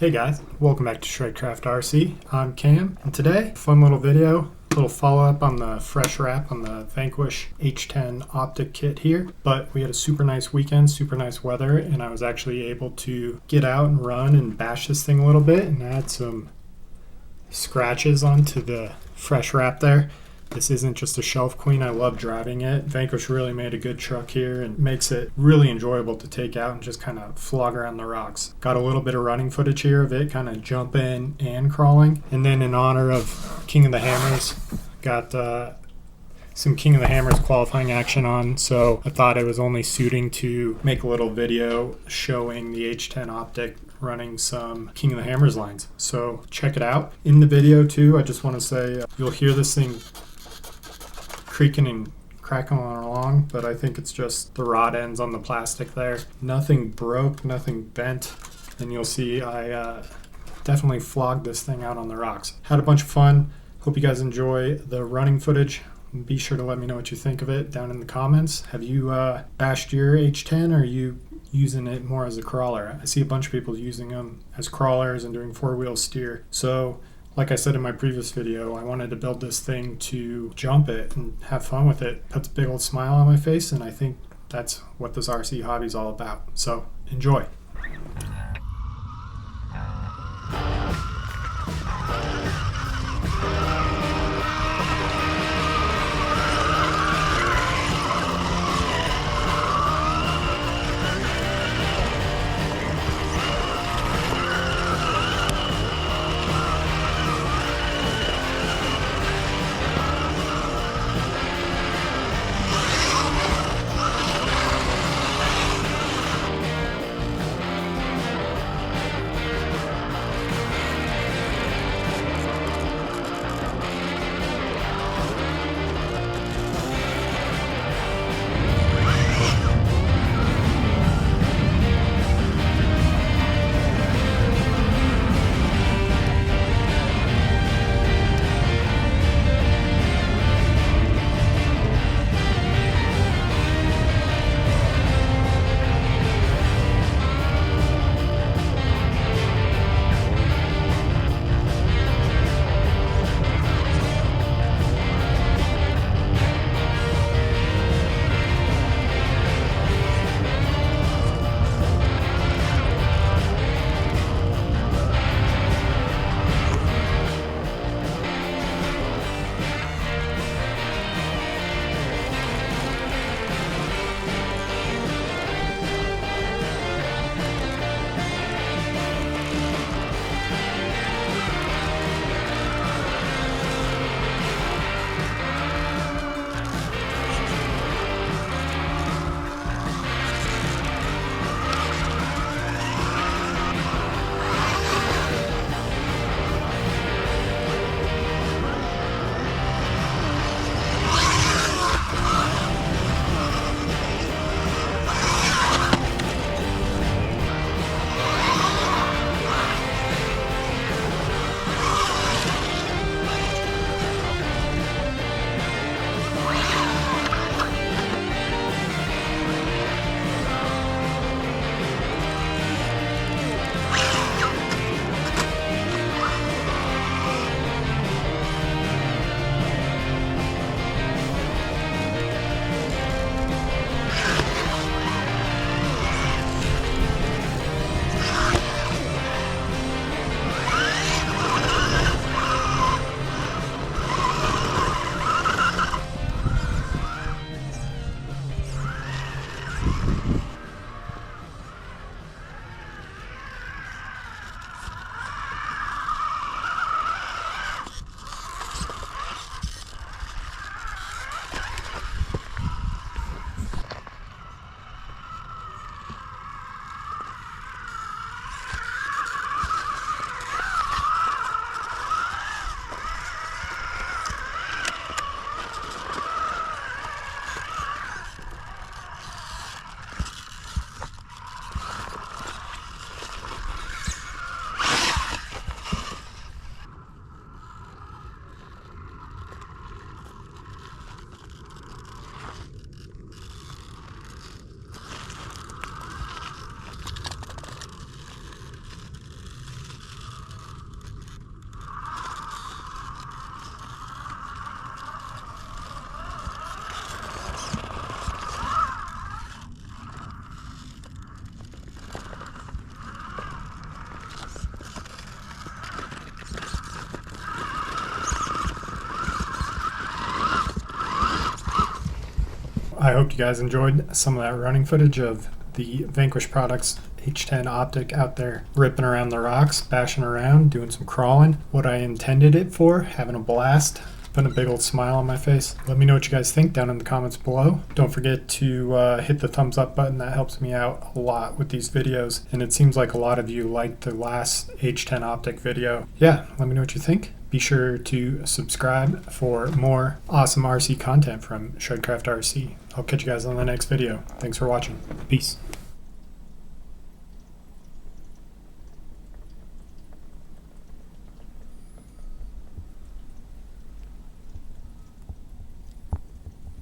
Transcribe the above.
Hey guys, welcome back to Shredcraft RC. I'm Cam, and today, fun little video, little follow-up on the fresh wrap on the Vanquish H10 Optic kit here. But we had a super nice weekend, super nice weather, and I was actually able to get out and run and bash this thing a little bit and add some scratches onto the fresh wrap there. This isn't just a shelf queen. I love driving it. Vanquish really made a good truck here and makes it really enjoyable to take out and just kind of flog around the rocks. Got a little bit of running footage here of it kind of jumping and crawling. And then in honor of King of the Hammers, got some King of the Hammers qualifying action on. So I thought it was only suiting to make a little video showing the H10 Optic running some King of the Hammers lines. So check it out. In the video too, I just want to say you'll hear this thing creaking and crackling along, but I think it's just the rod ends on the plastic there. Nothing broke, nothing bent, and you'll see I definitely flogged this thing out on the rocks. Had a bunch of fun. Hope you guys enjoy the running footage. Be sure to let me know what you think of it down in the comments. Have you bashed your H10, or are you using it more as a crawler? I see a bunch of people using them as crawlers and doing four-wheel steer. So like I said in my previous video, I wanted to build this thing to jump it and have fun with it. Puts a big old smile on my face, and I think that's what this RC hobby is all about. So enjoy. I hope you guys enjoyed some of that running footage of the Vanquish Products H10 Optic out there ripping around the rocks, bashing around, doing some crawling. What I intended it for, having a blast, putting a big old smile on my face. Let me know what you guys think down in the comments below. Don't forget to hit the thumbs up button. That helps me out a lot with these videos. And it seems like a lot of you liked the last H10 Optic video. Yeah, let me know what you think. Be sure to subscribe for more awesome RC content from Shredcraft RC. I'll catch you guys on the next video. Thanks for watching. Peace.